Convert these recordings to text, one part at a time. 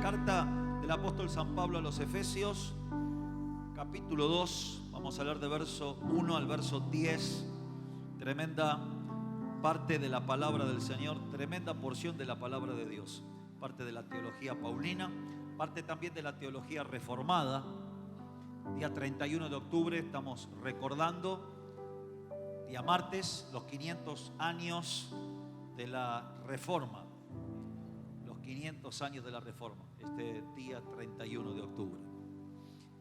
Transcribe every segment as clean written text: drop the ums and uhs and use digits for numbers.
Carta del apóstol San Pablo a los Efesios, capítulo 2, vamos a hablar de verso 1 al verso 10, tremenda parte de la palabra del Señor, tremenda porción de la palabra de Dios, parte de la teología paulina, parte también de la teología reformada. Día 31 de octubre estamos recordando, día martes, los 500 años de la Reforma. Los 500 años de la Reforma, este día 31 de octubre.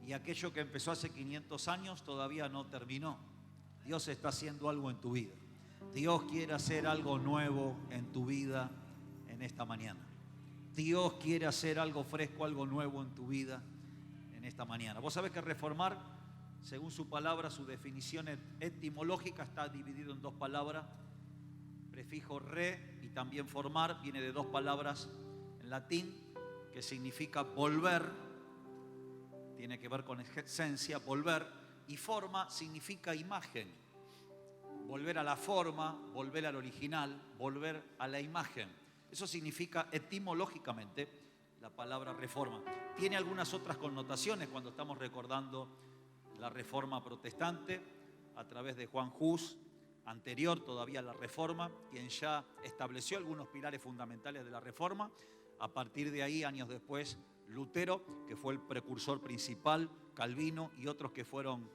Y aquello que empezó hace 500 años todavía no terminó. Dios está haciendo algo en tu vida. Dios quiere hacer algo nuevo en tu vida en esta mañana. Dios quiere hacer algo fresco, algo nuevo en tu vida en esta mañana. Vos sabés que reformar, según su palabra, su definición etimológica, está dividido en dos palabras. Prefijo re y también formar viene de dos palabras en latín que significa volver, tiene que ver con esencia, volver, y forma significa imagen, volver a la forma, volver al original, volver a la imagen. Eso significa etimológicamente la palabra reforma. Tiene algunas otras connotaciones cuando estamos recordando la Reforma protestante a través de Juan Hus, anterior todavía a la Reforma, quien ya estableció algunos pilares fundamentales de la Reforma. A partir de ahí, años después, Lutero, que fue el precursor principal, Calvino y otros que fueron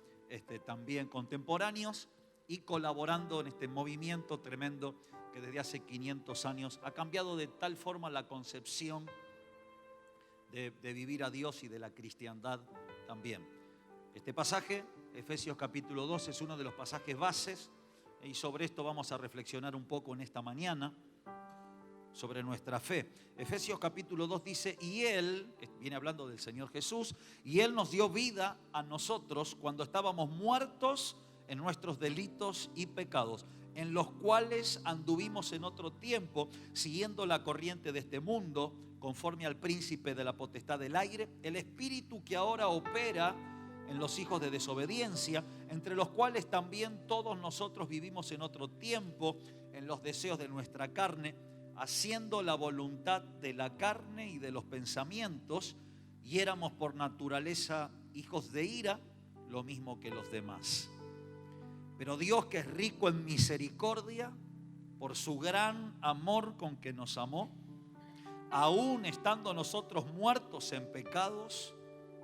también contemporáneos y colaborando en este movimiento tremendo que desde hace 500 años ha cambiado de tal forma la concepción de vivir a Dios y de la cristiandad también. Este pasaje, Efesios capítulo 2, es uno de los pasajes bases. Y sobre esto vamos a reflexionar un poco en esta mañana, sobre nuestra fe. Efesios capítulo 2 dice, y Él, viene hablando del Señor Jesús, y Él nos dio vida a nosotros cuando estábamos muertos en nuestros delitos y pecados, en los cuales anduvimos en otro tiempo, siguiendo la corriente de este mundo, conforme al príncipe de la potestad del aire, el espíritu que ahora opera en los hijos de desobediencia, entre los cuales también todos nosotros vivimos en otro tiempo, en los deseos de nuestra carne, haciendo la voluntad de la carne y de los pensamientos, y éramos por naturaleza hijos de ira, lo mismo que los demás. Pero Dios, que es rico en misericordia, por su gran amor con que nos amó, aún estando nosotros muertos en pecados,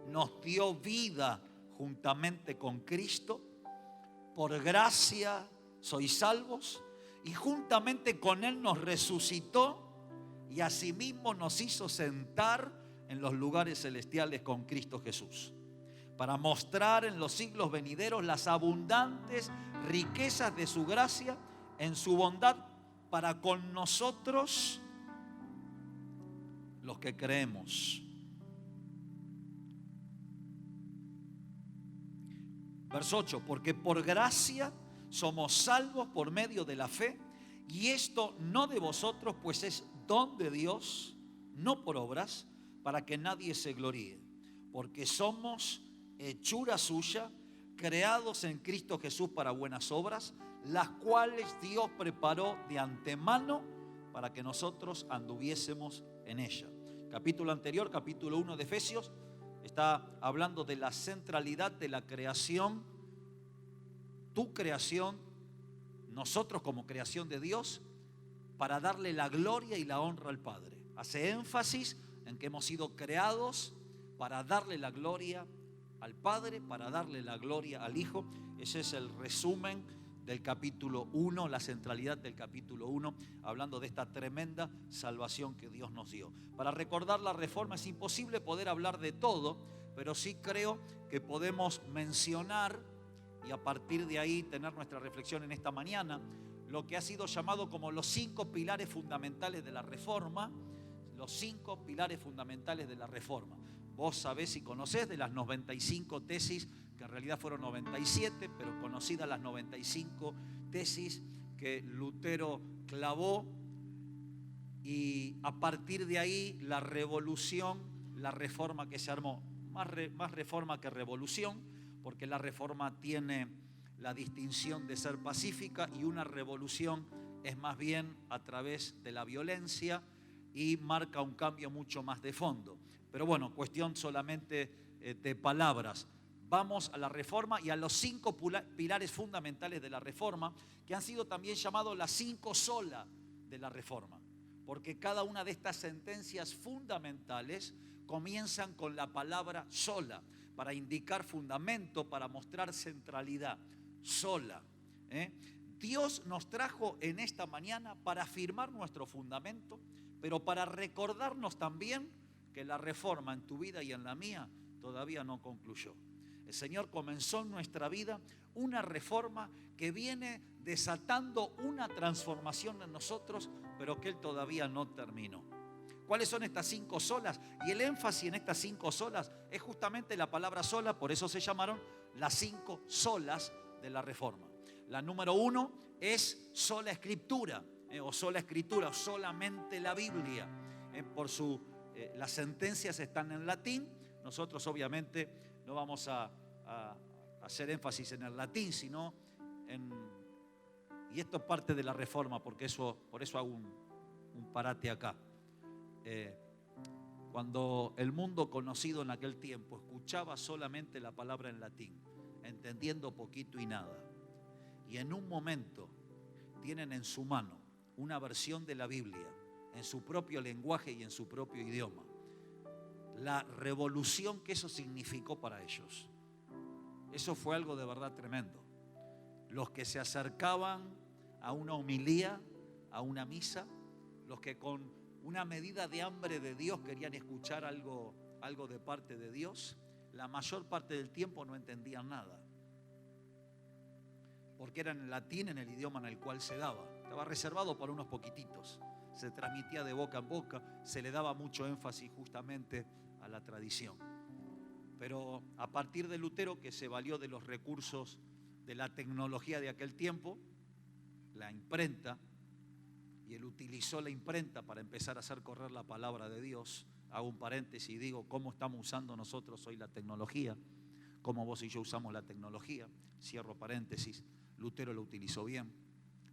nos dio vida juntamente con Cristo. Por gracia sois salvos, y juntamente con Él nos resucitó y asimismo nos hizo sentar en los lugares celestiales con Cristo Jesús, para mostrar en los siglos venideros las abundantes riquezas de su gracia en su bondad para con nosotros los que creemos. Verso 8, porque por gracia somos salvos por medio de la fe, y esto no de vosotros, pues es don de Dios, no por obras, para que nadie se gloríe, porque somos hechura suya, creados en Cristo Jesús para buenas obras, las cuales Dios preparó de antemano para que nosotros anduviésemos en ella. Capítulo anterior, capítulo 1 de Efesios, está hablando de la centralidad de la creación, tu creación, nosotros como creación de Dios, para darle la gloria y la honra al Padre. Hace énfasis en que hemos sido creados para darle la gloria al Padre, para darle la gloria al Hijo. Ese es el resumen del capítulo 1, la centralidad del capítulo 1, hablando de esta tremenda salvación que Dios nos dio. Para recordar la Reforma es imposible poder hablar de todo, pero sí creo que podemos mencionar y a partir de ahí tener nuestra reflexión en esta mañana, lo que ha sido llamado como los 5 pilares fundamentales de la Reforma, los 5 pilares fundamentales de la Reforma. Vos sabés y conocés de las 95 tesis, que en realidad fueron 97, pero conocidas las 95 tesis que Lutero clavó, y a partir de ahí la revolución, la reforma que se armó, más reforma que revolución, porque la reforma tiene la distinción de ser pacífica y una revolución es más bien a través de la violencia y marca un cambio mucho más de fondo. Pero bueno, cuestión solamente de palabras. Vamos a la reforma y a los 5 pilares fundamentales de la reforma, que han sido también llamados las 5 solas de la reforma. Porque cada una de estas sentencias fundamentales comienzan con la palabra sola, para indicar fundamento, para mostrar centralidad. Sola. Dios nos trajo en esta mañana para afirmar nuestro fundamento, pero para recordarnos también que la reforma en tu vida y en la mía todavía no concluyó. El Señor comenzó en nuestra vida una reforma que viene desatando una transformación en nosotros, pero que Él todavía no terminó. ¿Cuáles son estas 5 solas? Y el énfasis en estas 5 solas es justamente la palabra sola, por eso se llamaron las 5 solas de la reforma. La número 1 es sola escritura, o sola escritura, o solamente la Biblia. Las sentencias están en latín. Nosotros obviamente no vamos a hacer énfasis en el latín, sino y esto es parte de la reforma, por eso hago un parate acá. Cuando el mundo conocido en aquel tiempo escuchaba solamente la palabra en latín, entendiendo poquito y nada, y en un momento tienen en su mano una versión de la Biblia en su propio lenguaje y en su propio idioma, la revolución que eso significó para ellos, eso fue algo de verdad tremendo. Los que se acercaban a una homilía, a una misa, los que con una medida de hambre de Dios querían escuchar algo de parte de Dios, la mayor parte del tiempo no entendían nada, porque era en latín, en el idioma en el cual se daba. Estaba reservado para unos poquititos, se transmitía de boca en boca, se le daba mucho énfasis justamente a la tradición. Pero a partir de Lutero, que se valió de los recursos de la tecnología de aquel tiempo, la imprenta, y él utilizó la imprenta para empezar a hacer correr la palabra de Dios. Hago un paréntesis y digo, ¿cómo estamos usando nosotros hoy la tecnología? ¿Cómo vos y yo usamos la tecnología? Cierro paréntesis. Lutero lo utilizó bien,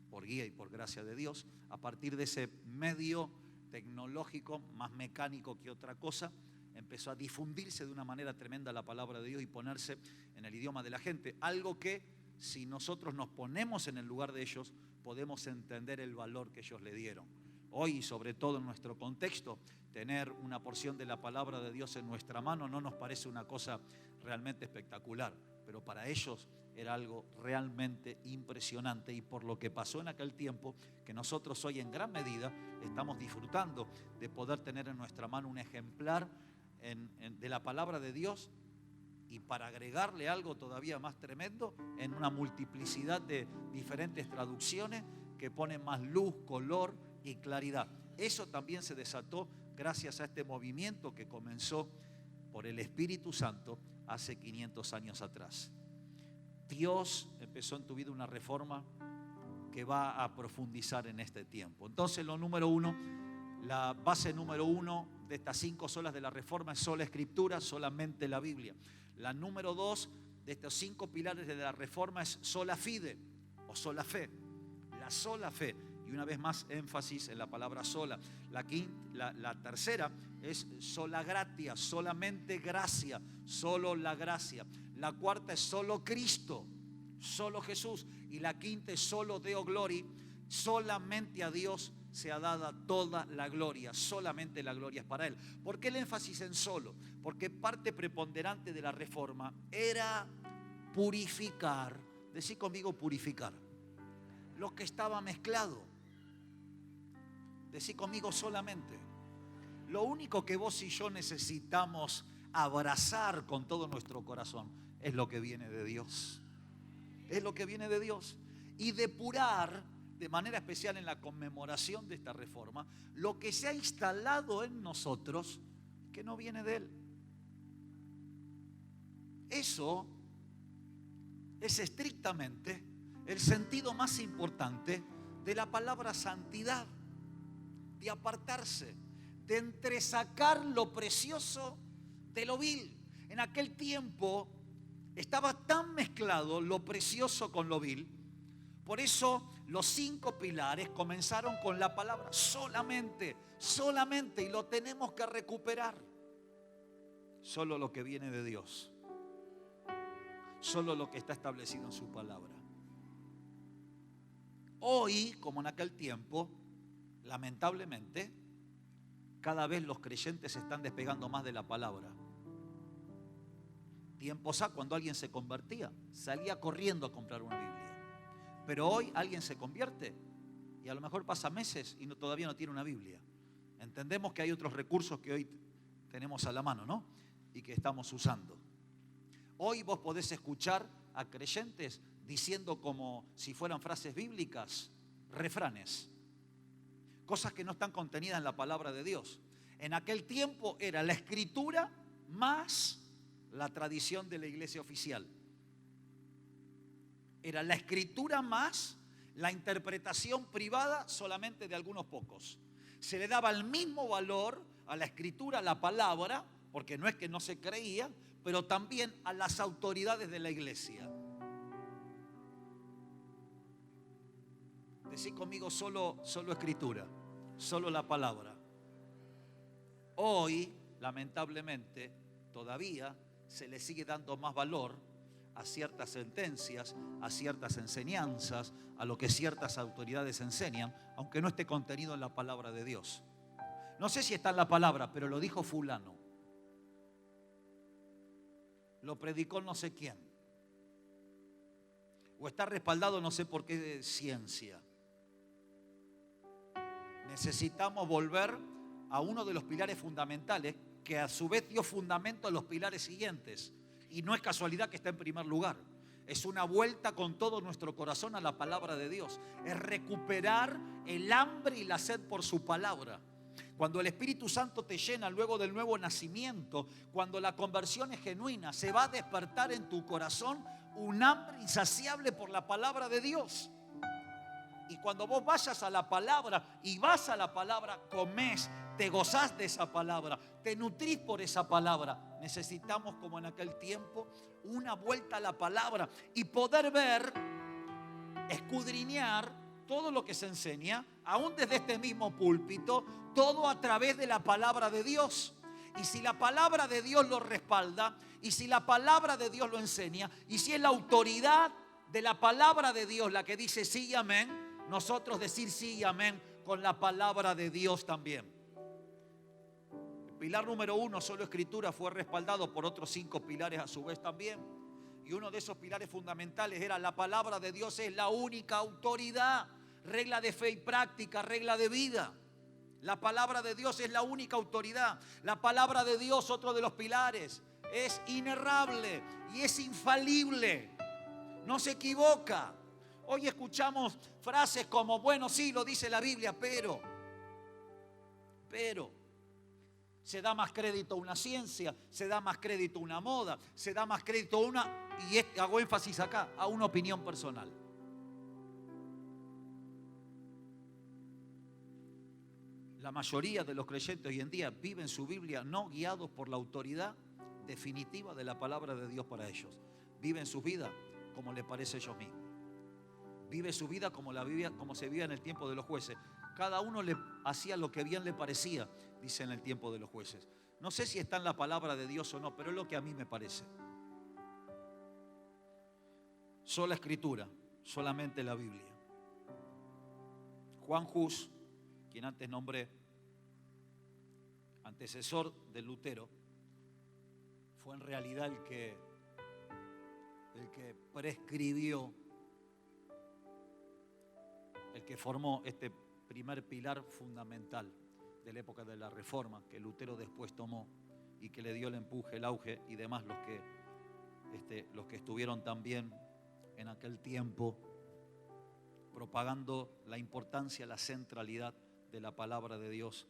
por guía y por gracia de Dios. A partir de ese medio tecnológico, más mecánico que otra cosa, empezó a difundirse de una manera tremenda la palabra de Dios y ponerse en el idioma de la gente. Algo que, si nosotros nos ponemos en el lugar de ellos, podemos entender el valor que ellos le dieron. Hoy, sobre todo en nuestro contexto, tener una porción de la palabra de Dios en nuestra mano no nos parece una cosa realmente espectacular, pero para ellos era algo realmente impresionante, y por lo que pasó en aquel tiempo, que nosotros hoy en gran medida estamos disfrutando de poder tener en nuestra mano un ejemplar de la palabra de Dios, y para agregarle algo todavía más tremendo, en una multiplicidad de diferentes traducciones que ponen más luz, color y claridad. Eso también se desató gracias a este movimiento que comenzó por el Espíritu Santo hace 500 años atrás. Dios empezó en tu vida una reforma que va a profundizar en este tiempo. Entonces, lo número 1, la base número 1 de estas 5 solas de la reforma es sola escritura, solamente la Biblia. La número 2 de estos 5 pilares de la reforma es sola fide o sola fe. La sola fe. Y una vez más énfasis en la palabra sola. La tercera es sola gratia, solamente gracia, solo la gracia. La cuarta es solo Cristo, solo Jesús. Y la quinta es solo Deo Glori, solamente a Dios sea dada toda la gloria, solamente la gloria es para Él. ¿Por qué el énfasis en solo? Porque parte preponderante de la reforma era purificar, decí conmigo purificar, lo que estaba mezclado. Decí conmigo solamente. Lo único que vos y yo necesitamos abrazar con todo nuestro corazón es lo que viene de Dios. Es lo que viene de Dios. Y depurar de manera especial en la conmemoración de esta reforma lo que se ha instalado en nosotros que no viene de Él. Eso es estrictamente el sentido más importante de la palabra santidad, de apartarse, de entresacar lo precioso de lo vil. En aquel tiempo estaba tan mezclado lo precioso con lo vil. Por eso los 5 pilares comenzaron con la palabra solamente, solamente, y lo tenemos que recuperar. Solo lo que viene de Dios. Solo lo que está establecido en su palabra. Hoy, como en aquel tiempo, lamentablemente, cada vez los creyentes se están despegando más de la palabra. Tiempos cuando alguien se convertía, salía corriendo a comprar una Biblia. Pero hoy alguien se convierte y a lo mejor pasa meses y todavía no tiene una Biblia. Entendemos que hay otros recursos que hoy tenemos a la mano, ¿no? Y que estamos usando. Hoy vos podés escuchar a creyentes diciendo como si fueran frases bíblicas, refranes. Cosas que no están contenidas en la palabra de Dios. En aquel tiempo era la escritura más la tradición de la iglesia oficial. Era la escritura más la interpretación privada solamente de algunos pocos. Se le daba el mismo valor a la escritura, a la palabra, porque no es que no se creía, pero también a las autoridades de la iglesia. Decí conmigo solo escritura, solo la palabra. Hoy, lamentablemente, todavía se le sigue dando más valor a ciertas sentencias, a ciertas enseñanzas, a lo que ciertas autoridades enseñan, aunque no esté contenido en la palabra de Dios. No sé si está en la palabra, pero lo dijo fulano. Lo predicó no sé quién. O está respaldado no sé por qué ciencia. Necesitamos volver a uno de los pilares fundamentales que a su vez dio fundamento a los pilares siguientes. Y no es casualidad que está en primer lugar. Es una vuelta con todo nuestro corazón a la palabra de Dios. Es recuperar el hambre y la sed por su palabra. Cuando el Espíritu Santo te llena luego del nuevo nacimiento, cuando la conversión es genuina, se va a despertar en tu corazón un hambre insaciable por la palabra de Dios. Y cuando vos vayas a la palabra y vas a la palabra, comés, te gozás de esa palabra, te nutrís por esa palabra. Necesitamos, como en aquel tiempo, una vuelta a la palabra y poder ver, escudriñar todo lo que se enseña, aún desde este mismo púlpito, todo a través de la palabra de Dios. Y si la palabra de Dios lo respalda, y si la palabra de Dios lo enseña, y si es la autoridad de la palabra de Dios la que dice sí y amén, nosotros decir sí y amén con la palabra de Dios también. El pilar número 1, solo escritura, fue respaldado por otros 5 pilares a su vez también. Y uno de esos pilares fundamentales era la palabra de Dios es la única autoridad, regla de fe y práctica, regla de vida. La palabra de Dios es la única autoridad. La palabra de Dios, otro de los pilares, es inerrable y es infalible. No se equivoca. Hoy escuchamos frases como, bueno, sí, lo dice la Biblia, pero, se da más crédito a una ciencia, se da más crédito a una moda, se da más crédito a y hago énfasis acá, a una opinión personal. La mayoría de los creyentes hoy en día viven su Biblia no guiados por la autoridad definitiva de la palabra de Dios para ellos. Viven su vida como le parece a ellos mismos. Vive su vida como se vivía en el tiempo de los jueces. Cada uno le hacía lo que bien le parecía, dice en el tiempo de los jueces. No sé si está en la palabra de Dios o no, pero es lo que a mí me parece. Sola escritura, solamente la Biblia. Juan Hus, quien antes nombré, antecesor de Lutero, fue en realidad el que prescribió, el que formó este primer pilar fundamental de la época de la Reforma, que Lutero después tomó y que le dio el empuje, el auge y demás los que estuvieron también en aquel tiempo propagando la importancia, la centralidad de la palabra de Dios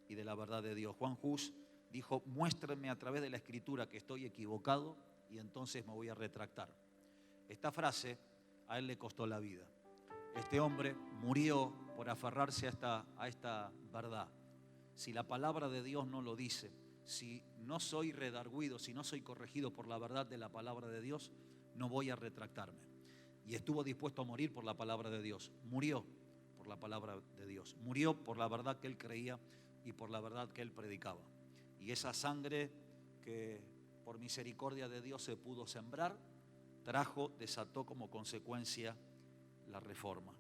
y de la verdad de Dios. Juan Hus dijo, muéstrenme a través de la escritura que estoy equivocado y entonces me voy a retractar. Esta frase a él le costó la vida. Este hombre murió por aferrarse a esta verdad. Si la palabra de Dios no lo dice, si no soy redarguido, si no soy corregido por la verdad de la palabra de Dios, no voy a retractarme. Y estuvo dispuesto a morir por la palabra de Dios. Murió por la palabra de Dios. Murió por la verdad que él creía y por la verdad que él predicaba. Y esa sangre que por misericordia de Dios se pudo sembrar, desató como consecuencia la reforma.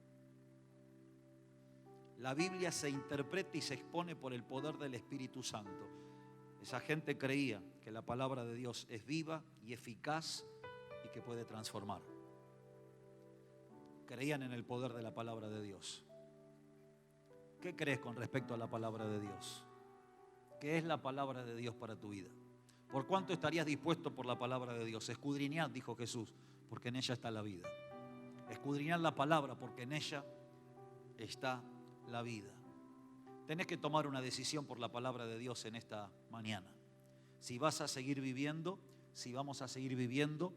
La Biblia se interpreta y se expone por el poder del Espíritu Santo. Esa gente creía que la palabra de Dios es viva y eficaz y que puede transformar. Creían en el poder de la palabra de Dios. ¿Qué crees con respecto a la palabra de Dios? ¿Qué es la palabra de Dios para tu vida? ¿Por cuánto estarías dispuesto por la palabra de Dios? Escudriñad, dijo Jesús, porque en ella está la vida. Escudriñad la palabra, porque en ella está la vida. Tenés que tomar una decisión por la palabra de Dios en esta mañana. Si vas a seguir viviendo, si vamos a seguir viviendo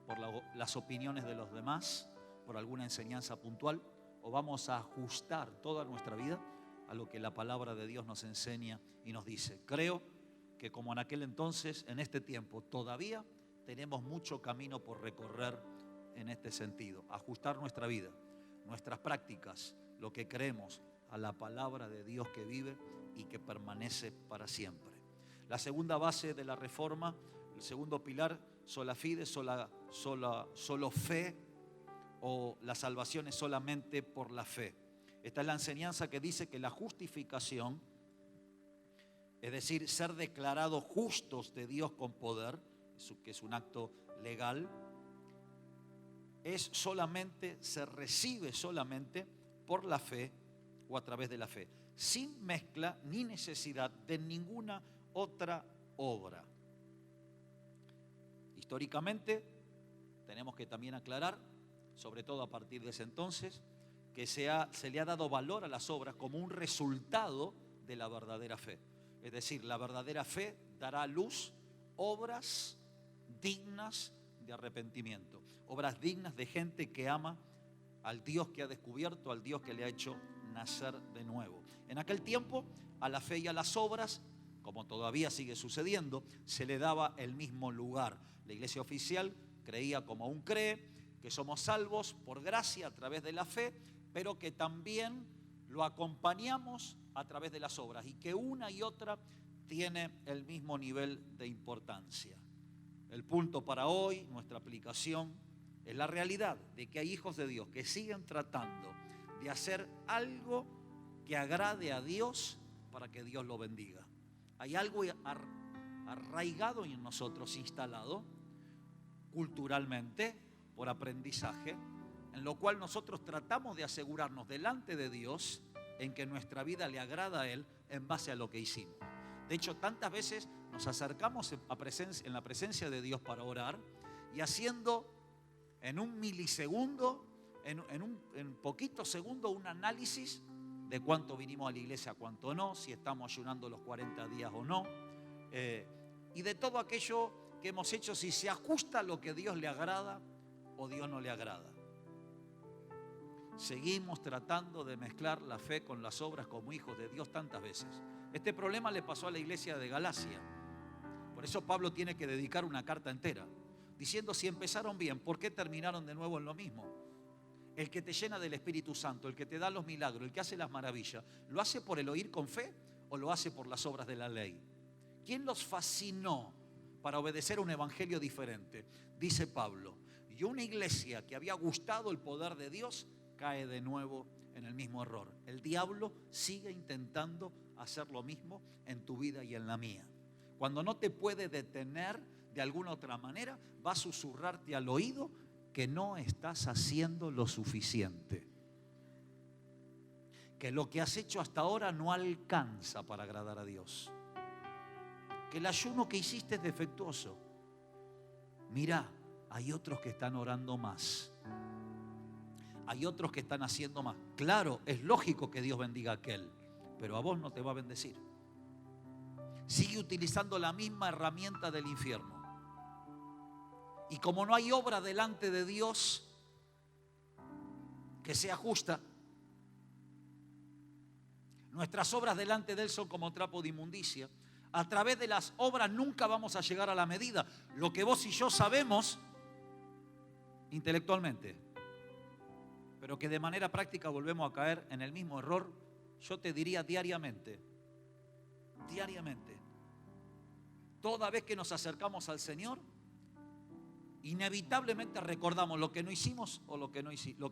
por las opiniones de los demás, por alguna enseñanza puntual, o vamos a ajustar toda nuestra vida a lo que la palabra de Dios nos enseña y nos dice. Creo que como en aquel entonces, en este tiempo, todavía tenemos mucho camino por recorrer en este sentido. Ajustar nuestra vida, nuestras prácticas, lo que creemos a la palabra de Dios que vive y que permanece para siempre. La segunda base de la reforma, el segundo pilar, sola fide, solo fe, o la salvación es solamente por la fe. Esta es la enseñanza que dice que la justificación, es decir, ser declarados justos de Dios con poder, que es un acto legal, se recibe solamente por la fe o a través de la fe, sin mezcla ni necesidad de ninguna otra obra. Históricamente, tenemos que también aclarar, sobre todo a partir de ese entonces, que se le ha dado valor a las obras como un resultado de la verdadera fe. Es decir, la verdadera fe dará a luz obras dignas de arrepentimiento, obras dignas de gente que ama al Dios que ha descubierto, al Dios que le ha hecho nacer de nuevo. En aquel tiempo, a la fe y a las obras, como todavía sigue sucediendo, se le daba el mismo lugar. La iglesia oficial creía como aún cree, que somos salvos por gracia a través de la fe, pero que también lo acompañamos a través de las obras y que una y otra tiene el mismo nivel de importancia. El punto para hoy, nuestra aplicación, es la realidad de que hay hijos de Dios que siguen tratando de hacer algo que agrade a Dios para que Dios lo bendiga. Hay algo arraigado en nosotros, instalado culturalmente, por aprendizaje, en lo cual nosotros tratamos de asegurarnos delante de Dios en que nuestra vida le agrada a Él en base a lo que hicimos. De hecho, tantas veces nos acercamos en la presencia de Dios para orar y haciendo en un milisegundo, en poquitos segundos, un análisis de cuánto vinimos a la iglesia, cuánto no, si estamos ayunando los 40 días o no, y de todo aquello que hemos hecho, si se ajusta a lo que Dios le agrada o Dios no le agrada. Seguimos tratando de mezclar la fe con las obras como hijos de Dios tantas veces. Este problema le pasó a la iglesia de Galacia. Por eso Pablo tiene que dedicar una carta entera diciendo: si empezaron bien, ¿por qué terminaron de nuevo en lo mismo? El que te llena del Espíritu Santo, el que te da los milagros, el que hace las maravillas, ¿lo hace por el oír con fe o lo hace por las obras de la ley? ¿Quién los fascinó para obedecer un evangelio diferente? Dice Pablo. Y una iglesia que había gustado el poder de Dios cae de nuevo en el mismo error. El diablo sigue intentando hacer lo mismo en tu vida y en la mía. Cuando no te puede detener de alguna otra manera, va a susurrarte al oído que no estás haciendo lo suficiente, que lo que has hecho hasta ahora no alcanza para agradar a Dios, que el ayuno que hiciste es defectuoso. Mirá, hay otros que están orando más. Hay otros que están haciendo más. Claro, es lógico que Dios bendiga a aquel, pero a vos no te va a bendecir. Sigue utilizando la misma herramienta del infierno. Y como no hay obra delante de Dios que sea justa, nuestras obras delante de Él son como trapo de inmundicia. A través de las obras nunca vamos a llegar a la medida. Lo que vos y yo sabemos intelectualmente, pero que de manera práctica volvemos a caer en el mismo error, yo te diría diariamente. toda vez que nos acercamos al Señor, inevitablemente recordamos lo que no hicimos o lo que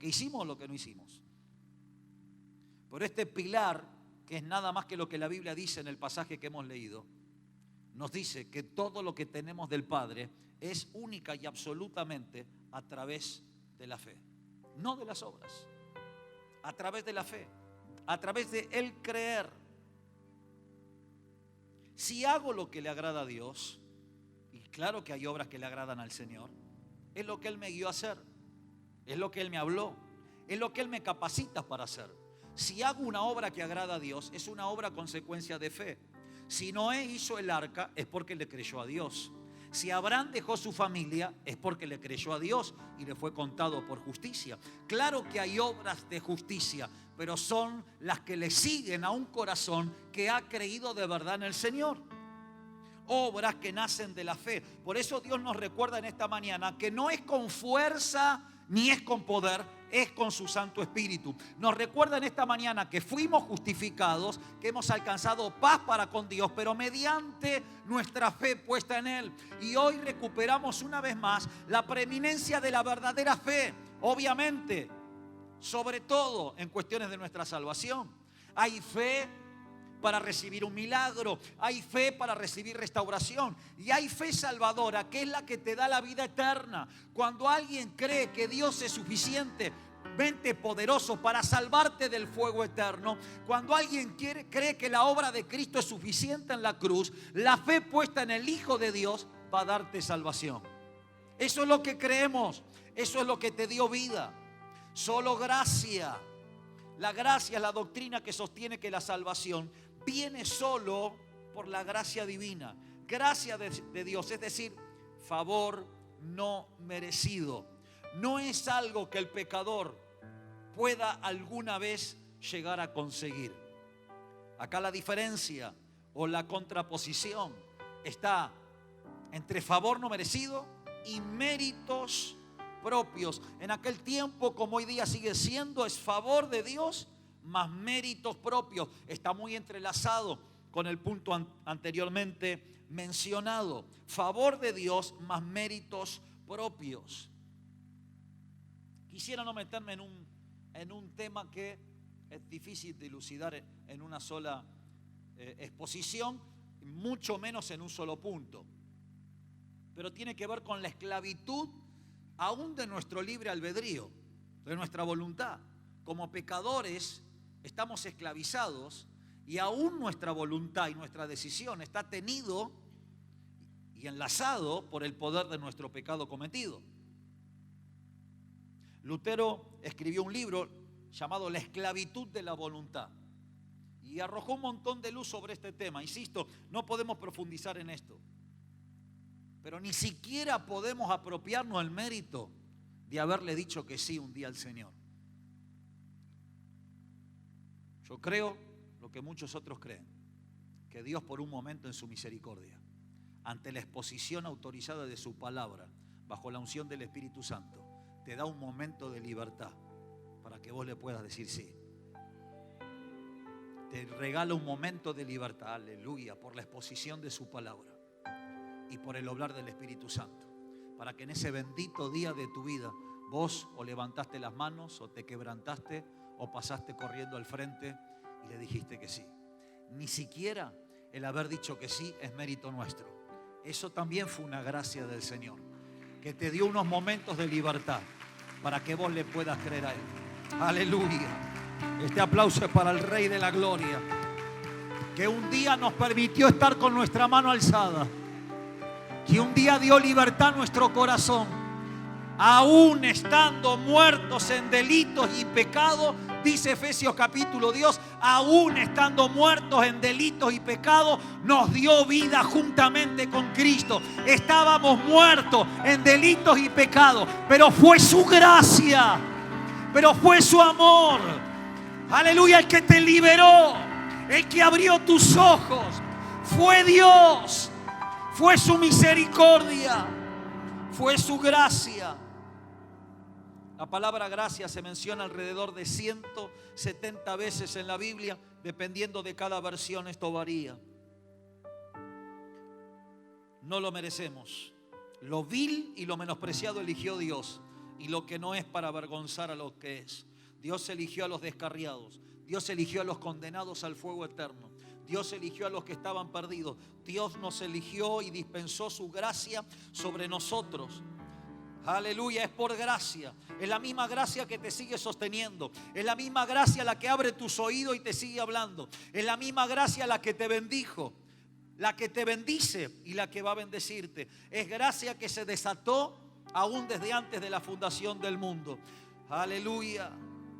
hicimos o lo que no hicimos. Pero este pilar, que es nada más que lo que la Biblia dice en el pasaje que hemos leído, nos dice que todo lo que tenemos del Padre es única y absolutamente a través de la fe, no de las obras, a través de la fe, a través de el creer. Si hago lo que le agrada a Dios, y claro que hay obras que le agradan al Señor, es lo que Él me guió a hacer, es lo que Él me habló, es lo que Él me capacita para hacer. Si hago una obra que agrada a Dios, es una obra consecuencia de fe. Si Noé hizo el arca, es porque le creyó a Dios. Si Abraham dejó su familia, es porque le creyó a Dios y le fue contado por justicia. Claro que hay obras de justicia, pero son las que le siguen a un corazón que ha creído de verdad en el Señor. Obras que nacen de la fe. Por eso Dios nos recuerda en esta mañana que no es con fuerza ni es con poder, es con su Santo Espíritu. Nos recuerda en esta mañana que fuimos justificados, que hemos alcanzado paz para con Dios, pero mediante nuestra fe puesta en Él. Y hoy recuperamos una vez más la preeminencia de la verdadera fe. Obviamente, sobre todo en cuestiones de nuestra salvación. Hay fe para recibir un milagro, hay fe para recibir restauración y hay fe salvadora, que es la que te da la vida eterna. Cuando alguien cree que Dios es suficientemente poderoso para salvarte del fuego eterno, cuando alguien cree que la obra de Cristo es suficiente en la cruz, la fe puesta en el Hijo de Dios va a darte salvación. Eso es lo que creemos, eso es lo que te dio vida. Solo gracia. La gracia es la doctrina que sostiene que la salvación viene solo por la gracia divina. Gracia de Dios, es decir, favor no merecido. No es algo que el pecador pueda alguna vez llegar a conseguir. Acá la diferencia o la contraposición está entre favor no merecido y méritos propios. En aquel tiempo, como hoy día sigue siendo, es favor de Dios más méritos propios. Está muy entrelazado con el punto anteriormente mencionado. Favor de Dios más méritos propios. Quisiera no meterme en un tema que es difícil de dilucidar en una sola exposición, mucho menos en un solo punto. Pero tiene que ver con la esclavitud aún de nuestro libre albedrío, de nuestra voluntad. Como pecadores estamos esclavizados y aún nuestra voluntad y nuestra decisión está tenido y enlazado por el poder de nuestro pecado cometido. Lutero escribió un libro llamado La esclavitud de la voluntad y arrojó un montón de luz sobre este tema. Insisto, no podemos profundizar en esto, pero ni siquiera podemos apropiarnos el mérito de haberle dicho que sí un día al Señor. Yo creo lo que muchos otros creen, que Dios por un momento en su misericordia, ante la exposición autorizada de su palabra, bajo la unción del Espíritu Santo, te da un momento de libertad para que vos le puedas decir sí. Te regala un momento de libertad, aleluya, por la exposición de su palabra y por el obrar del Espíritu Santo, para que en ese bendito día de tu vida vos o levantaste las manos o te quebrantaste o pasaste corriendo al frente y le dijiste que sí. Ni siquiera el haber dicho que sí es mérito nuestro. Eso también fue una gracia del Señor, que te dio unos momentos de libertad para que vos le puedas creer a Él. Aleluya. Este aplauso es para el Rey de la Gloria, que un día nos permitió estar con nuestra mano alzada, que un día dio libertad a nuestro corazón, aún estando muertos en delitos y pecados. Dice Efesios capítulo 2, aún estando muertos en delitos y pecados, nos dio vida juntamente con Cristo. Estábamos muertos en delitos y pecados, pero fue su gracia, pero fue su amor. Aleluya, el que te liberó, el que abrió tus ojos, fue Dios, fue su misericordia, fue su gracia. La palabra gracia se menciona alrededor de 170 veces en la Biblia, dependiendo de cada versión esto varía. no lo merecemos. Lo vil y lo menospreciado eligió Dios, y lo que no es para avergonzar a lo que es. Dios eligió a los descarriados. Dios eligió a los condenados al fuego eterno. Dios eligió a los que estaban perdidos. Dios nos eligió y dispensó su gracia sobre nosotros. Aleluya, es por gracia. Es la misma gracia que te sigue sosteniendo. Es la misma gracia la que abre tus oídos y te sigue hablando. Es la misma gracia la que te bendijo, la que te bendice y la que va a bendecirte. Es gracia que se desató aún desde antes de la fundación del mundo. Aleluya.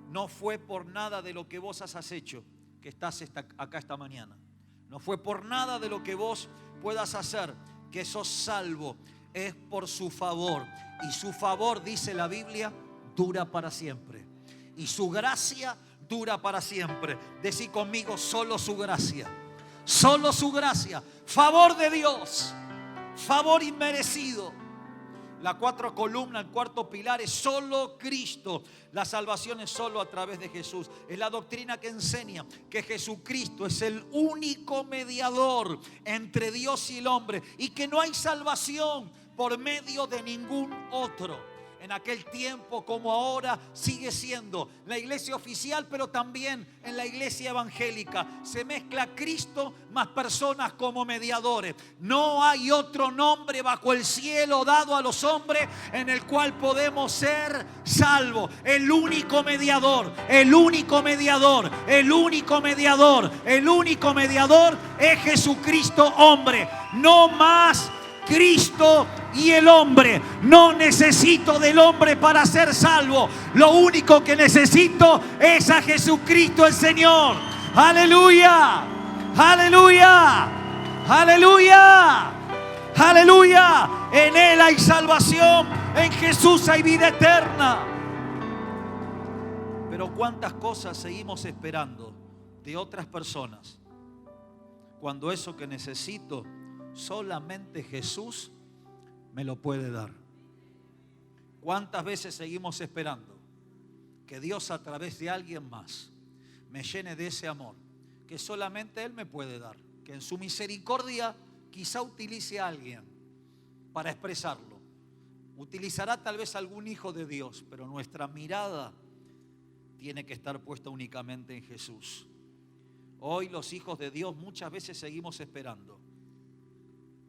No fue por nada de lo que vos has hecho que estás acá esta mañana. No fue por nada de lo que vos puedas hacer que sos salvo. Es por su favor. Y su favor, dice la Biblia, dura para siempre. Y su gracia dura para siempre. Decí conmigo, solo su gracia. Solo su gracia. Favor de Dios. Favor inmerecido. La cuatro columnas, el cuarto pilar es solo Cristo. La salvación es solo a través de Jesús. Es la doctrina que enseña que Jesucristo es el único mediador entre Dios y el hombre, y que no hay salvación por medio de ningún otro. En aquel tiempo como ahora sigue siendo la iglesia oficial, pero también en la iglesia evangélica se mezcla Cristo más personas como mediadores. No hay otro nombre bajo el cielo dado a los hombres en el cual podemos ser salvos. El único mediador, el único mediador, el único mediador, el único mediador es Jesucristo hombre. No más Cristo y el hombre. No necesito del hombre para ser salvo. Lo único que necesito es a Jesucristo el Señor. Aleluya, aleluya, aleluya, aleluya. En Él hay salvación, en Jesús hay vida eterna. Pero cuántas cosas seguimos esperando de otras personas, cuando eso que necesito solamente Jesús me lo puede dar. ¿Cuántas veces seguimos esperando que Dios a través de alguien más me llene de ese amor que solamente Él me puede dar? Que en su misericordia quizá utilice a alguien para expresarlo. Utilizará tal vez algún hijo de Dios, pero nuestra mirada tiene que estar puesta únicamente en Jesús. Hoy los hijos de Dios muchas veces seguimos esperando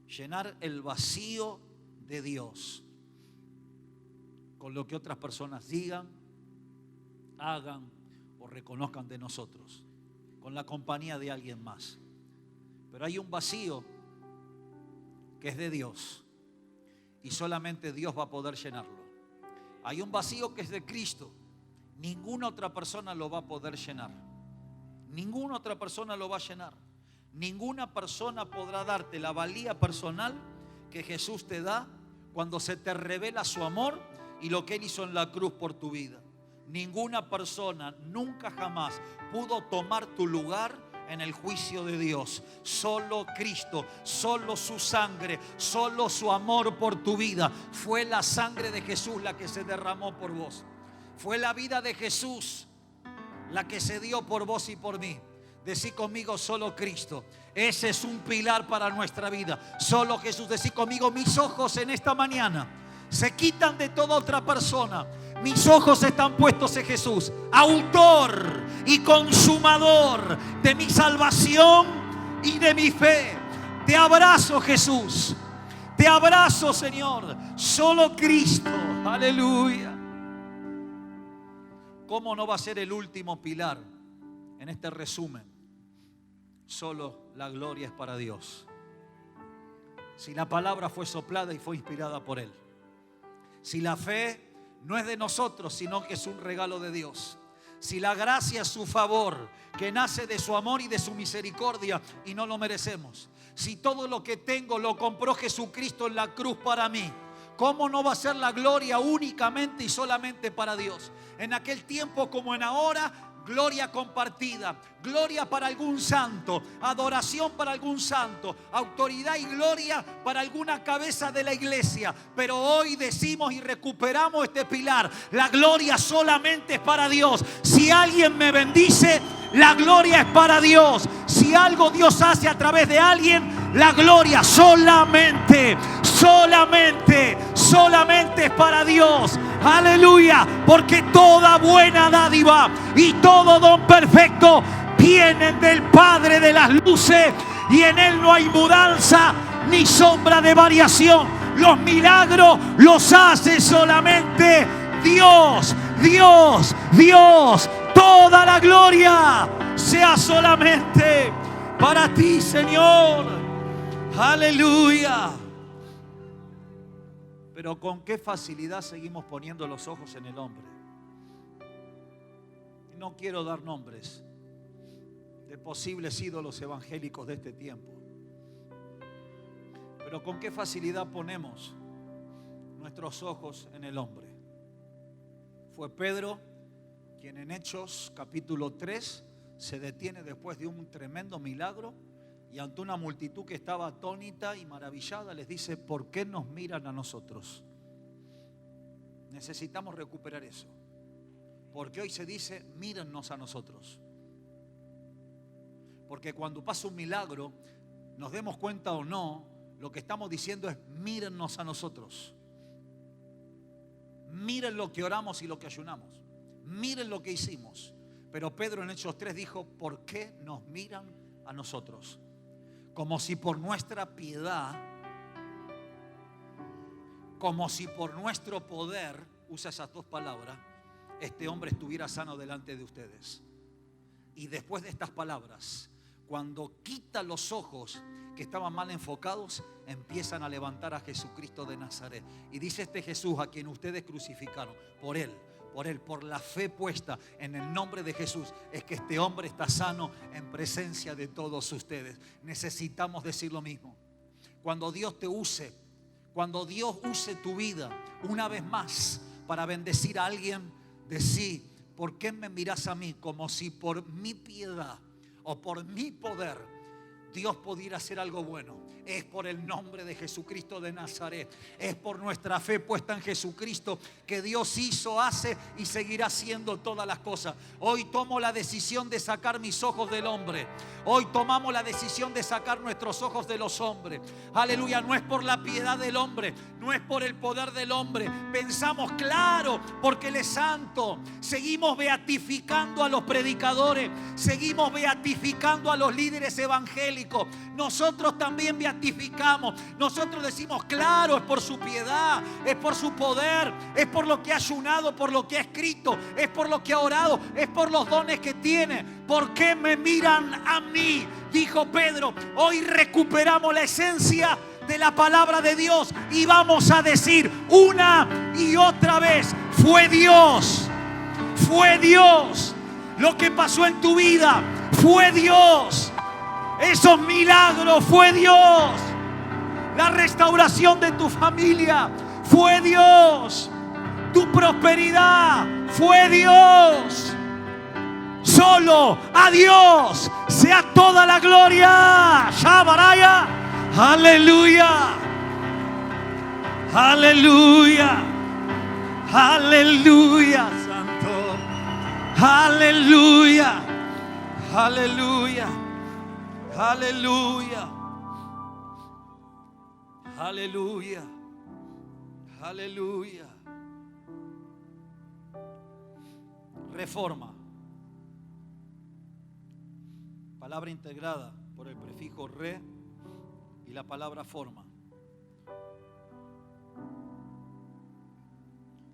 llenar el vacío de Dios con lo que otras personas digan, hagan o reconozcan de nosotros, con la compañía de alguien más. Pero hay un vacío que es de Dios y solamente Dios va a poder llenarlo. Hay un vacío que es de Cristo. Ninguna otra persona lo va a poder llenar. Ninguna otra persona lo va a llenar. Ninguna persona podrá darte la valía personal que Jesús te da cuando se te revela su amor y lo que Él hizo en la cruz por tu vida. Ninguna persona nunca jamás pudo tomar tu lugar en el juicio de Dios. Solo Cristo, solo su sangre, solo su amor por tu vida. Fue la sangre de Jesús la que se derramó por vos. Fue la vida de Jesús la que se dio por vos y por mí. Decí conmigo, solo Cristo. Ese es un pilar para nuestra vida. Solo Jesús. Decí conmigo, mis ojos en esta mañana se quitan de toda otra persona. Mis ojos están puestos en Jesús, autor y consumador de mi salvación y de mi fe. Te abrazo, Jesús. Te abrazo, Señor. Solo Cristo. Aleluya. ¿Cómo no va a ser el último pilar en este resumen? Solo la gloria es para Dios. Si la palabra fue soplada y fue inspirada por Él. Si la fe no es de nosotros, sino que es un regalo de Dios. Si la gracia es su favor, que nace de su amor y de su misericordia y no lo merecemos. Si todo lo que tengo lo compró Jesucristo en la cruz para mí, ¿cómo no va a ser la gloria únicamente y solamente para Dios? En aquel tiempo como en ahora, gloria compartida, gloria para algún santo, adoración para algún santo, autoridad y gloria para alguna cabeza de la iglesia. Pero hoy decimos y recuperamos este pilar: la gloria solamente es para Dios. Si alguien me bendice, la gloria es para Dios. Si algo Dios hace a través de alguien, la gloria solamente es para Dios. Aleluya, porque toda buena dádiva y todo don perfecto vienen del Padre de las luces, y en Él no hay mudanza ni sombra de variación. Los milagros los hace solamente Dios. Toda la gloria sea solamente para ti, Señor. Aleluya. Pero con qué facilidad seguimos poniendo los ojos en el hombre. No quiero dar nombres de posibles ídolos evangélicos de este tiempo, pero con qué facilidad ponemos nuestros ojos en el hombre. Fue Pedro quien en Hechos capítulo 3 se detiene después de un tremendo milagro, y ante una multitud que estaba atónita y maravillada les dice: ¿por qué nos miran a nosotros? Necesitamos recuperar eso, porque hoy se dice: mírennos a nosotros. Porque cuando pasa un milagro, nos demos cuenta o no, lo que estamos diciendo es: mírennos a nosotros. Miren lo que oramos y lo que ayunamos. Miren lo que hicimos. Pero Pedro en Hechos 3 dijo: ¿por qué nos miran a nosotros? Como si por nuestra piedad, como si por nuestro poder, usa esas dos palabras, este hombre estuviera sano delante de ustedes. Y después de estas palabras, cuando quita los ojos que estaban mal enfocados, empiezan a levantar a Jesucristo de Nazaret. Y dice: este Jesús a quien ustedes crucificaron, por la fe puesta en el nombre de Jesús, es que este hombre está sano en presencia de todos ustedes. Necesitamos decir lo mismo. Cuando Dios te use, cuando Dios use tu vida una vez más para bendecir a alguien, decí: ¿por qué me miras a mí? Como si por mi piedad o por mi poder Dios pudiera hacer algo bueno. Es por el nombre de Jesucristo de Nazaret. Es por nuestra fe puesta en Jesucristo que Dios hizo, hace y seguirá haciendo todas las cosas. Hoy tomo la decisión de sacar mis ojos del hombre. Hoy tomamos la decisión de sacar nuestros ojos de los hombres. Aleluya, no es por la piedad del hombre, no es por el poder del hombre. Pensamos, claro, porque Él es santo. Seguimos beatificando a los predicadores, seguimos beatificando a los líderes evangélicos. Nosotros también beatificamos. Nosotros decimos, claro, es por su piedad, es por su poder, es por lo que ha ayunado, por lo que ha escrito, es por lo que ha orado, es por los dones que tiene. ¿Por qué me miran a mí? Dijo Pedro. Hoy recuperamos la esencia de la palabra de Dios y vamos a decir una y otra vez: fue Dios, fue Dios. Lo que pasó en tu vida fue Dios. Esos milagros fue Dios. La restauración de tu familia fue Dios. Tu prosperidad fue Dios. Solo a Dios sea toda la gloria. Shabaraya. Aleluya. Aleluya. Aleluya, Santo. Aleluya. Aleluya. Aleluya. Aleluya. Aleluya. Reforma. Palabra integrada por el prefijo re y la palabra forma.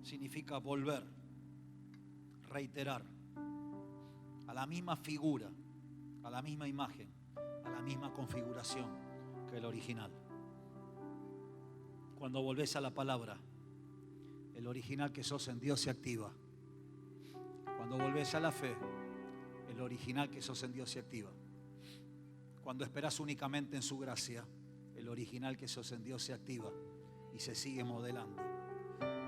Significa volver, reiterar, a la misma figura, a la misma imagen, a la misma configuración que el original. Cuando volvés a la palabra, el original que sos en Dios se activa. Cuando volvés a la fe, el original que sos en Dios se activa. Cuando esperás únicamente en su gracia, el original que sos en Dios se activa y se sigue modelando.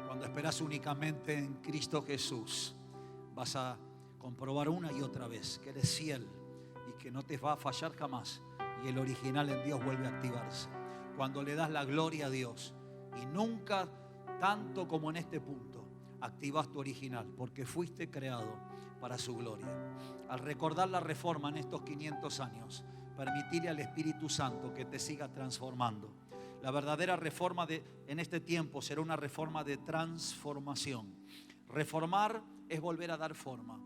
Cuando esperás únicamente en Cristo Jesús, vas a comprobar una y otra vez que eres fiel y que no te va a fallar jamás, y el original en Dios vuelve a activarse. Cuando le das la gloria a Dios, y nunca tanto como en este punto, activas tu original, porque fuiste creado para su gloria. Al recordar la reforma en estos 500 años, permitirle al Espíritu Santo que te siga transformando. La verdadera reforma en este tiempo será una reforma de transformación. Reformar es volver a dar forma.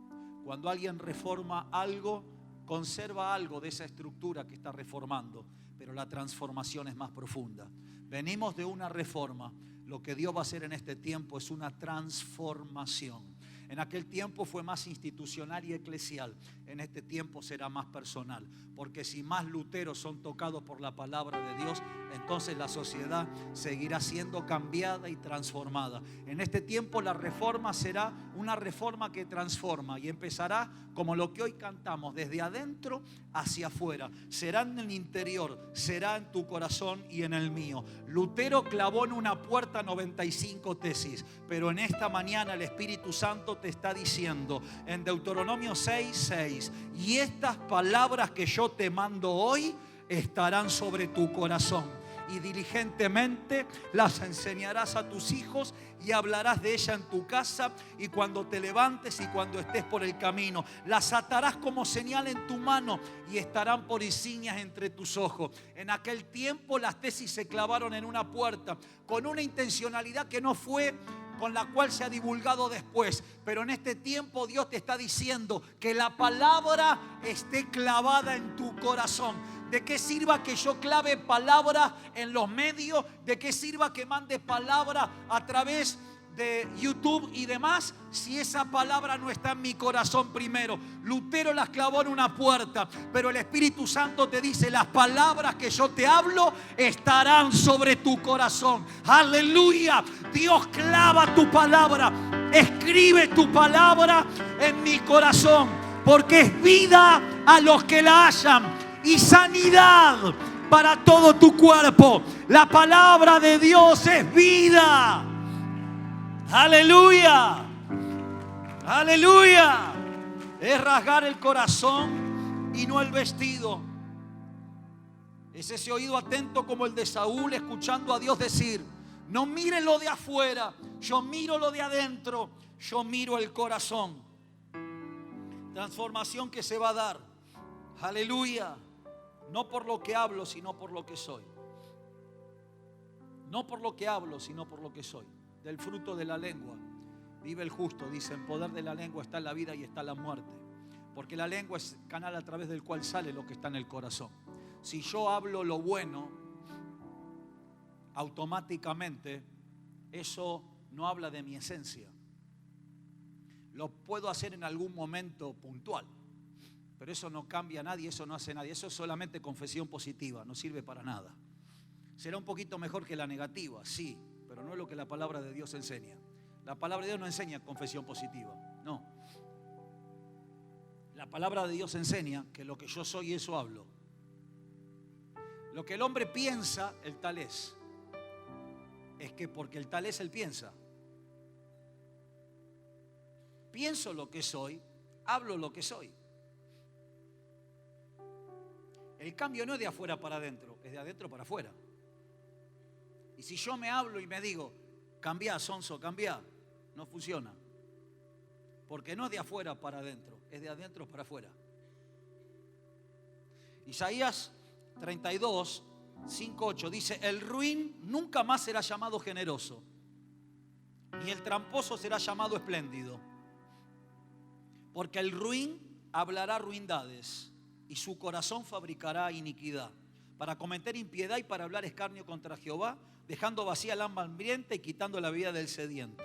Cuando alguien reforma algo, conserva algo de esa estructura que está reformando, pero la transformación es más profunda. Venimos de una reforma. Lo que Dios va a hacer en este tiempo es una transformación. En aquel tiempo fue más institucional y eclesial. En este tiempo será más personal. Porque si más luteros son tocados por la palabra de Dios, entonces la sociedad seguirá siendo cambiada y transformada. En este tiempo la reforma será una reforma que transforma y empezará como lo que hoy cantamos, desde adentro hacia afuera. Será en el interior, será en tu corazón y en el mío. Lutero clavó en una puerta 95 tesis, pero en esta mañana el Espíritu Santo te está diciendo en Deuteronomio 6:6: y estas palabras que yo te mando hoy estarán sobre tu corazón, y diligentemente las enseñarás a tus hijos y hablarás de ella en tu casa y cuando te levantes y cuando estés por el camino. Las atarás como señal en tu mano y estarán por insignias entre tus ojos. En aquel tiempo las tesis se clavaron en una puerta con una intencionalidad que no fue con la cual se ha divulgado después. Pero en este tiempo Dios te está diciendo que la palabra esté clavada en tu corazón. ¿De qué sirva que yo clave palabra en los medios? ¿De qué sirva que mande palabra a través de YouTube y demás si esa palabra no está en mi corazón primero? Lutero las clavó en una puerta, pero el Espíritu Santo te dice: las palabras que yo te hablo estarán sobre tu corazón. Aleluya. Dios clava tu palabra, escribe tu palabra en mi corazón, porque es vida a los que la hallan y sanidad para todo tu cuerpo. La palabra de Dios es vida. Aleluya, aleluya. Es rasgar el corazón y no el vestido. Es ese oído atento como el de Saúl, escuchando a Dios decir: no mire lo de afuera, yo miro lo de adentro, yo miro el corazón. Transformación que se va a dar, aleluya, no por lo que hablo, sino por lo que soy. No por lo que hablo, sino por lo que soy. Del fruto de la lengua vive el justo. Dice: en poder de la lengua está la vida y está la muerte. Porque la lengua es el canal a través del cual sale lo que está en el corazón. Si yo hablo lo bueno, automáticamente eso no habla de mi esencia. Lo puedo hacer en algún momento puntual, pero eso no cambia a nadie, eso no hace a nadie. Eso es solamente confesión positiva, no sirve para nada. Será un poquito mejor que la negativa, sí, pero no es lo que la palabra de Dios enseña. La palabra de Dios no enseña confesión positiva, no. La palabra de Dios enseña que lo que yo soy, eso hablo. Lo que el hombre piensa, el tal es. Es que porque el tal es, él piensa. Pienso lo que soy, hablo lo que soy. El cambio no es de afuera para adentro, es de adentro para afuera. Y si yo me hablo y me digo: cambia, sonso, cambia, no funciona. Porque no es de afuera para adentro, es de adentro para afuera. Isaías 32, 5, 8 dice: el ruin nunca más será llamado generoso, ni el tramposo será llamado espléndido. Porque el ruin hablará ruindades y su corazón fabricará iniquidad, para cometer impiedad y para hablar escarnio contra Jehová, dejando vacía el alma hambrienta y quitando la vida del sediento.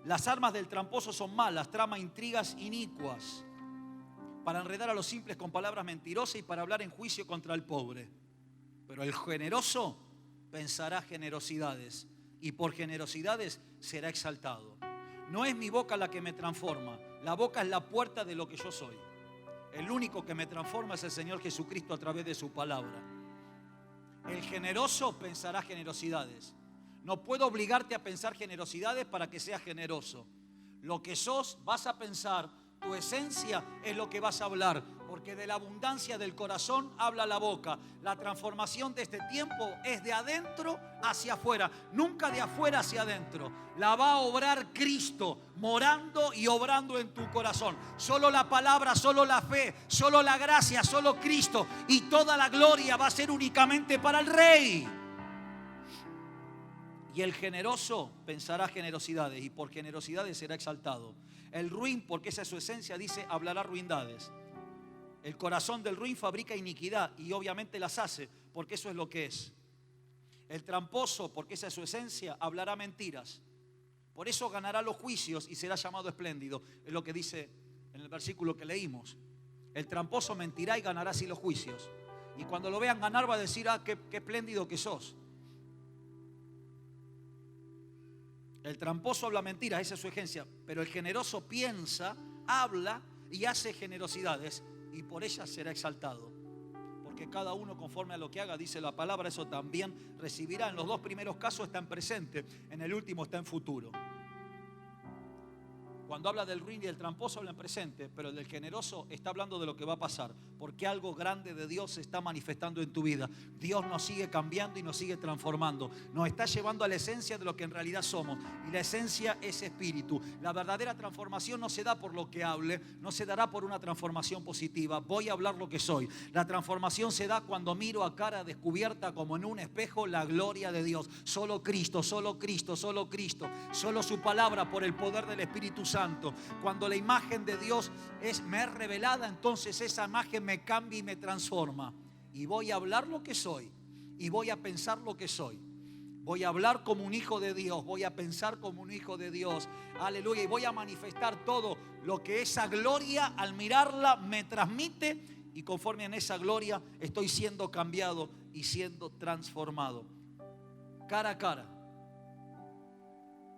Las armas del tramposo son malas, trama intrigas inicuas, para enredar a los simples con palabras mentirosas y para hablar en juicio contra el pobre. Pero el generoso pensará generosidades y por generosidades será exaltado. No es mi boca la que me transforma, la boca es la puerta de lo que yo soy. El único que me transforma es el Señor Jesucristo a través de su palabra. El generoso pensará generosidades. No puedo obligarte a pensar generosidades para que seas generoso. Lo que sos vas a pensar tu esencia es lo que vas a hablar. Porque de la abundancia del corazón habla la boca. La transformación de este tiempo es de adentro hacia afuera, nunca de afuera hacia adentro. La va a obrar Cristo, morando y obrando en tu corazón. Solo la palabra, solo la fe, solo la gracia, solo Cristo. Y toda la gloria va a ser únicamente para el Rey. Y el generoso pensará generosidades, y por generosidades será exaltado. El ruin, porque esa es su esencia, dice, hablará ruindades. El corazón del ruin fabrica iniquidad y obviamente las hace, porque eso es lo que es. El tramposo, porque esa es su esencia, hablará mentiras. Por eso ganará los juicios y será llamado espléndido. Es lo que dice en el versículo que leímos. El tramposo mentirá y ganará así los juicios. Y cuando lo vean ganar va a decir, qué espléndido que sos. El tramposo habla mentiras, esa es su esencia. Pero el generoso piensa, habla y hace generosidades, y por ellas será exaltado. Porque cada uno conforme a lo que haga, dice la palabra, eso también recibirá. En los dos primeros casos está en presente, en el último está en futuro. Cuando habla del ruin y del tramposo habla en presente, pero el del generoso está hablando de lo que va a pasar, porque algo grande de Dios se está manifestando en tu vida. Dios nos sigue cambiando y nos sigue transformando. Nos está llevando a la esencia de lo que en realidad somos, y la esencia es espíritu. La verdadera transformación no se da por lo que hable, no se dará por una transformación positiva. Voy a hablar lo que soy. La transformación se da cuando miro a cara descubierta como en un espejo la gloria de Dios. Solo Cristo, solo Cristo, solo Cristo, solo su palabra por el poder del Espíritu Santo. Cuando la imagen de Dios me es revelada, entonces esa imagen me cambia y me transforma. Y voy a hablar lo que soy. Y voy a pensar lo que soy. Voy a hablar como un hijo de Dios. Voy a pensar como un hijo de Dios. Aleluya. Y voy a manifestar todo lo que esa gloria al mirarla me transmite. Y conforme en esa gloria estoy siendo cambiado y siendo transformado. Cara a cara.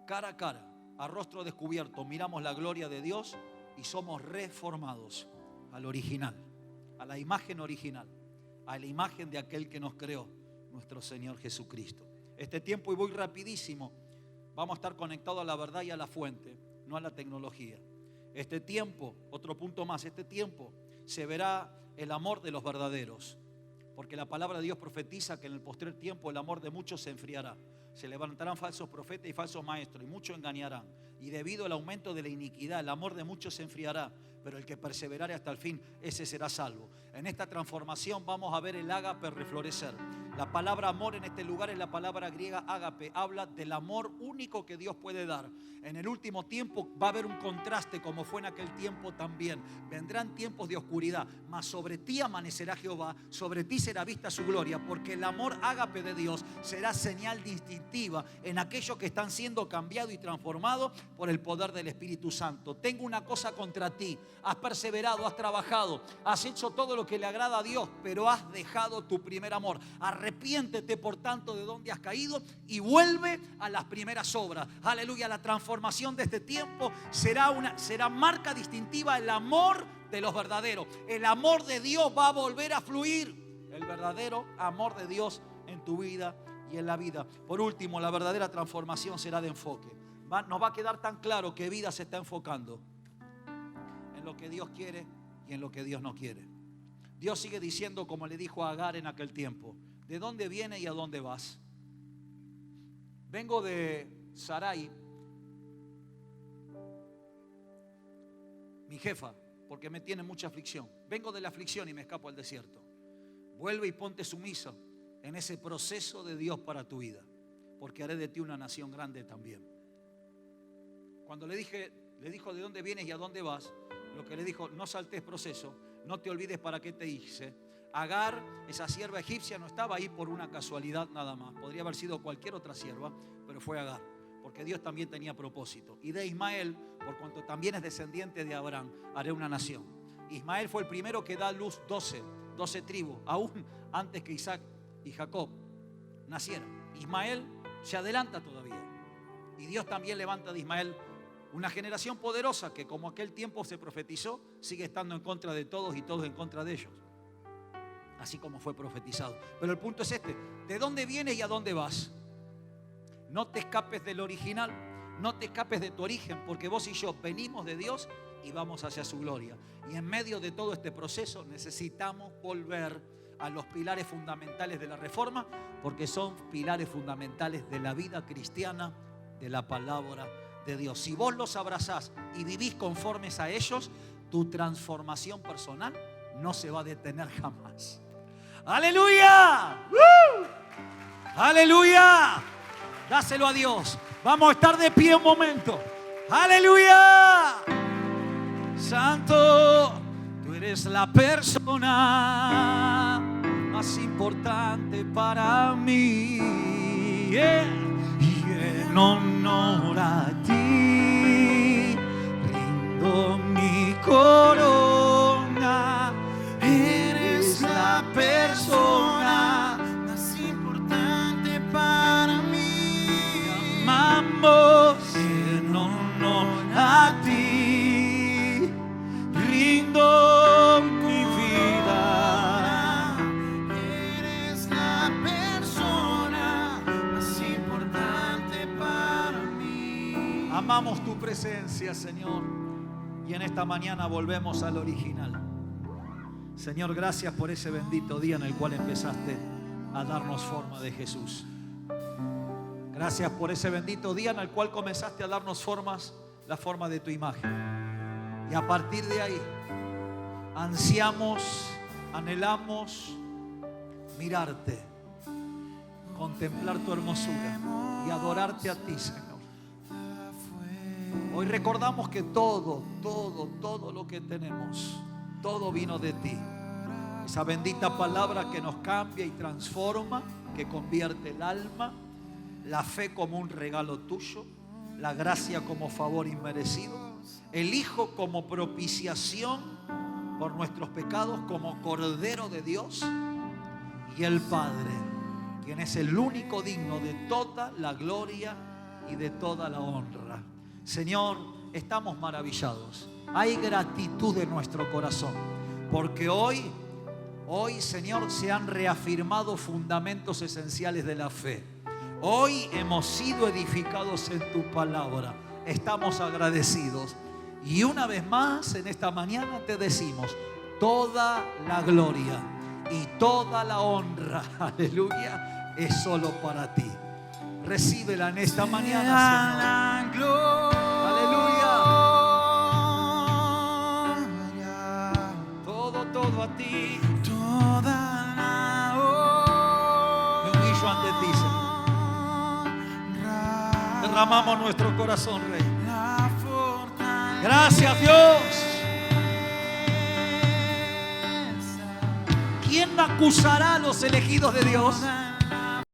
Cara a cara. A rostro descubierto miramos la gloria de Dios y somos reformados al original, a la imagen original, a la imagen de aquel que nos creó, nuestro Señor Jesucristo. Este tiempo, y voy rapidísimo, vamos a estar conectados a la verdad y a la fuente, no a la tecnología. Este tiempo, otro punto más, este tiempo se verá el amor de los verdaderos, porque la palabra de Dios profetiza que en el postrer tiempo el amor de muchos se enfriará. Se levantarán falsos profetas y falsos maestros, y muchos engañarán. Y debido al aumento de la iniquidad, el amor de muchos se enfriará, pero el que perseverare hasta el fin, ese será salvo. En esta transformación vamos a ver el ágape reflorecer. La palabra amor en este lugar es la palabra griega ágape. Habla del amor único que Dios puede dar. En el último tiempo va a haber un contraste, como fue en aquel tiempo también. Vendrán tiempos de oscuridad, mas sobre ti amanecerá Jehová, sobre ti será vista su gloria, porque el amor ágape de Dios será señal distintiva en aquellos que están siendo cambiados y transformados por el poder del Espíritu Santo. Tengo una cosa contra ti: has perseverado, has trabajado, has hecho todo lo que le agrada a Dios, pero has dejado tu primer amor. Arrepiéntete por tanto de donde has caído y vuelve a las primeras obras. Aleluya. La transformación de este tiempo será marca distintiva, el amor de los verdaderos. El amor de Dios va a volver a fluir. El verdadero amor de Dios en tu vida y en la vida. Por último, la verdadera transformación será de enfoque. Nos va a quedar tan claro que vida se está enfocando en lo que Dios quiere y en lo que Dios no quiere. Dios sigue diciendo, como le dijo a Agar en aquel tiempo: ¿de dónde vienes y a dónde vas? Vengo de Sarai, mi jefa, porque me tiene mucha aflicción. Vengo de la aflicción y me escapo al desierto. Vuelve y ponte sumisa en ese proceso de Dios para tu vida, porque haré de ti una nación grande también. Cuando le dijo ¿de dónde vienes y a dónde vas?, lo que le dijo: no saltes proceso, no te olvides para qué te hice. Agar, esa sierva egipcia, no estaba ahí por una casualidad nada más. Podría haber sido cualquier otra sierva, pero fue Agar, porque Dios también tenía propósito. Y de Ismael, por cuanto también es descendiente de Abraham, haré una nación. Ismael fue el primero que da a luz 12 tribus, aún antes que Isaac y Jacob nacieran. Ismael se adelanta todavía. Y Dios también levanta de Ismael una generación poderosa que, como aquel tiempo se profetizó, sigue estando en contra de todos y todos en contra de ellos, así como fue profetizado. Pero el punto es este: ¿de dónde vienes y a dónde vas? No te escapes del original, no te escapes de tu origen, porque vos y yo venimos de Dios y vamos hacia su gloria. Y en medio de todo este proceso necesitamos volver a los pilares fundamentales de la Reforma, porque son pilares fundamentales de la vida cristiana, de la palabra de Dios. Si vos los abrazás y vivís conformes a ellos, tu transformación personal no se va a detener jamás. ¡Aleluya! ¡Aleluya! Dáselo a Dios. Vamos a estar de pie un momento. ¡Aleluya! Santo, tú eres la persona más importante para mí. Y en honor a ti rindo mi corona. Eres la persona más importante para mí. Te amamos en honor a ti. Rindo mi vida. Eres la persona más importante para mí. Amamos tu presencia, Señor. Y en esta mañana volvemos al original. Señor, gracias por ese bendito día en el cual empezaste a darnos forma de Jesús. Gracias por ese bendito día en el cual comenzaste a darnos la forma de tu imagen. Y a partir de ahí ansiamos, anhelamos mirarte, contemplar tu hermosura y adorarte a ti, Señor. Hoy recordamos que todo lo que tenemos, todo vino de ti. Esa bendita palabra que nos cambia y transforma, que convierte el alma, la fe como un regalo tuyo, la gracia como favor inmerecido, el Hijo como propiciación por nuestros pecados, como Cordero de Dios, y el Padre, quien es el único digno de toda la gloria y de toda la honra. Señor, estamos maravillados. Hay gratitud en nuestro corazón, porque hoy, Señor, se han reafirmado fundamentos esenciales de la fe. Hoy hemos sido edificados en tu palabra. Estamos agradecidos. Y una vez más en esta mañana te decimos: toda la gloria y toda la honra, aleluya, es solo para ti. Recíbela en esta mañana, Señor. Todo a ti, toda la honra. Me humillo ante ti, Señor. Derramamos nuestro corazón, Rey. Gracias, Dios. ¿Quién acusará a los elegidos de Dios?